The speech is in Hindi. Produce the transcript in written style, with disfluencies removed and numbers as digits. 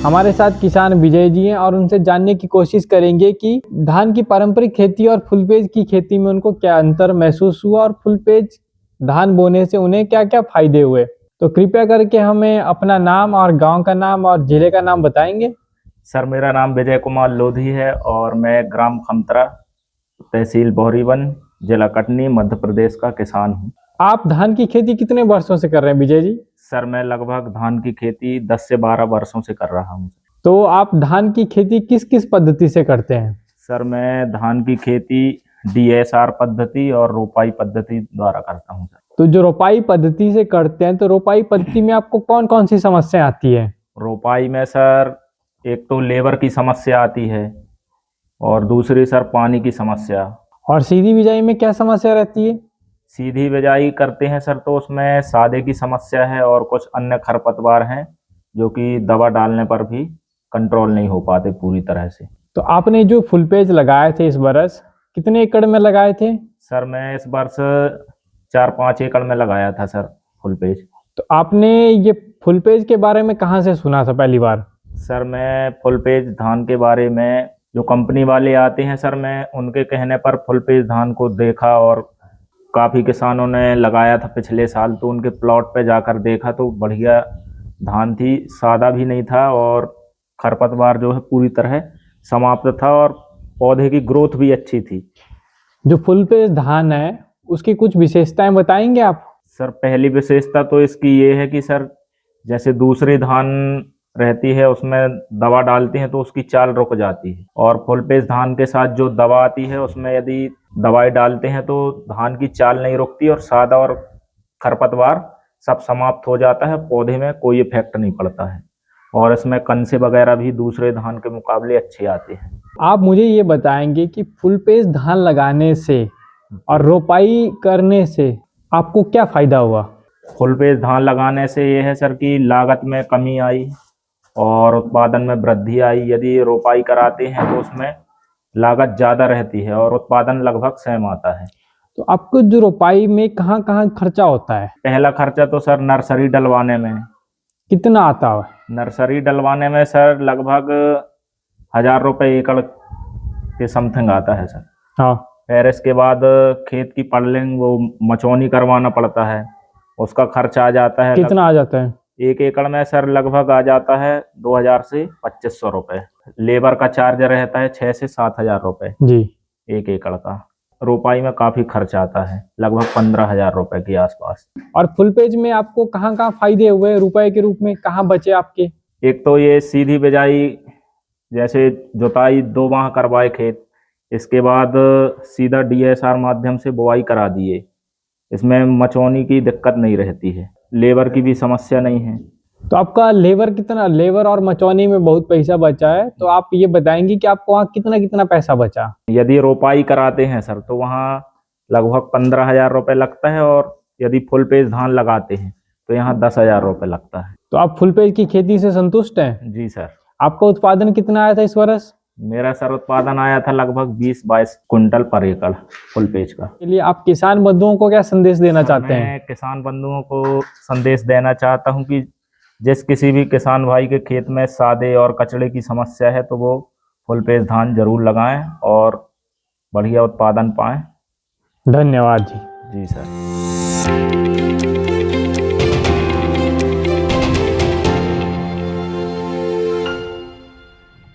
हमारे साथ किसान विजय जी हैं और उनसे जानने की कोशिश करेंगे कि धान की पारंपरिक खेती और फुल पेज की खेती में उनको क्या अंतर महसूस हुआ और फुल पेज धान बोने से उन्हें क्या क्या फायदे हुए। तो कृपया करके हमें अपना नाम और गांव का नाम और जिले का नाम बताएंगे। सर, मेरा नाम विजय कुमार लोधी है और मैं ग्राम खमतरा, तहसील बोहरीवन, जिला कटनी, मध्य प्रदेश का किसान हूँ। आप धान की खेती कितने वर्षों से कर रहे हैं विजय जी? सर, मैं लगभग धान की खेती 10 से 12 वर्षों से कर रहा हूँ। तो आप धान की खेती किस किस पद्धति से करते हैं? सर, मैं धान की खेती DSR पद्धति और रोपाई पद्धति द्वारा करता हूँ। सर, तो जो रोपाई पद्धति से करते हैं तो रोपाई पद्धति में आपको कौन कौन सी समस्या आती है? रोपाई में सर एक तो लेबर की समस्या आती है और दूसरी सर पानी की समस्या। और सीधी बिजाई में क्या समस्या रहती है? सीधी बिजाई करते हैं सर तो उसमें सादे की समस्या है और कुछ अन्य खरपतवार हैं जो कि दवा डालने पर भी कंट्रोल नहीं हो पाते पूरी तरह से। तो आपने जो फुल पेज लगाए थे इस बरस कितने एकड़ में लगाए थे? सर, मैं इस वर्ष 4-5 एकड़ में लगाया था सर फुल पेज। तो आपने ये फुल पेज के बारे में कहाँ से सुना था पहली बार? सर, मैं फुल पेज धान के बारे में जो कंपनी वाले आते हैं सर, मैं उनके कहने पर फुल पेज धान को देखा और काफ़ी किसानों ने लगाया था पिछले साल, तो उनके प्लॉट पे जाकर देखा तो बढ़िया धान थी, सादा भी नहीं था और खरपतवार जो है पूरी तरह समाप्त था और पौधे की ग्रोथ भी अच्छी थी। जो फुल पेज धान है उसकी कुछ विशेषताएं बताएंगे आप? सर, पहली विशेषता तो इसकी ये है कि सर जैसे दूसरी धान रहती है उसमें दवा डालते हैं तो उसकी चाल रुक जाती है, और फुल पेज धान के साथ जो दवा आती है उसमें यदि दवाई डालते हैं तो धान की चाल नहीं रुकती और सादा और खरपतवार सब समाप्त हो जाता है, पौधे में कोई इफेक्ट नहीं पड़ता है और इसमें कंसे वगैरह भी दूसरे धान के मुकाबले अच्छे आते हैं। आप मुझे ये बताएंगे कि फुल पेज धान लगाने से और रोपाई करने से आपको क्या फायदा हुआ? फुल पेज धान लगाने से ये है सर कि लागत में कमी आई और उत्पादन में वृद्धि आई। यदि रोपाई कराते हैं तो उसमें लागत ज़्यादा रहती है और उत्पादन लगभग सेम आता है। तो आपको जो रोपाई में कहाँ कहाँ खर्चा होता है? पहला खर्चा तो सर नर्सरी डलवाने में। कितना आता है? नर्सरी डलवाने में सर लगभग 1000 रुपये एकड़ के समथिंग आता है सर। हाँ। फिर इसके बाद खेत की पडलिंग वो मचौनी करवाना पड़ता है, उसका खर्चा आ जाता है। कितना आ जाता है? 1 एकड़ में सर लगभग आ जाता है 2000 से 2500 रुपये। लेबर का चार्ज रहता है 6 से 7000 रुपये जी। 1 एकड़ का। रोपाई में काफ़ी खर्च आता है, लगभग 15,000 रुपये के आसपास। और फुल पेज में आपको कहाँ कहाँ फायदे हुए रुपए के रूप में, कहाँ बचे आपके? एक तो ये सीधी बिजाई, जैसे जुताई 2 माह करवाए खेत, इसके बाद सीधा DSR माध्यम से बुआई करा दिए, इसमें मचौनी की दिक्कत नहीं रहती है, लेबर की भी समस्या नहीं है। तो आपका लेबर और मचौनी में बहुत पैसा बचा है, तो आप ये बताएंगे कि आपको वहाँ कितना कितना पैसा बचा? यदि रोपाई कराते हैं सर तो वहाँ लगभग 15,000 रुपये लगता है और यदि फुल पेज धान लगाते हैं तो यहाँ 10,000 रुपये लगता है। तो आप फुल पेज की खेती से संतुष्ट हैं? जी सर। आपका उत्पादन कितना आया था इस वर्ष? मेरा सर उत्पादन आया था लगभग 20-22 कुंटल पर एकड़ फुल पेज का। के लिए आप किसान बंधुओं को क्या संदेश देना चाहते हैं? मैं किसान बंधुओं को संदेश देना चाहता हूँ कि जिस किसी भी किसान भाई के खेत में सादे और कचड़े की समस्या है तो वो फुल पेज धान जरूर लगाएं और बढ़िया उत्पादन पाएं। धन्यवाद जी। जी सर।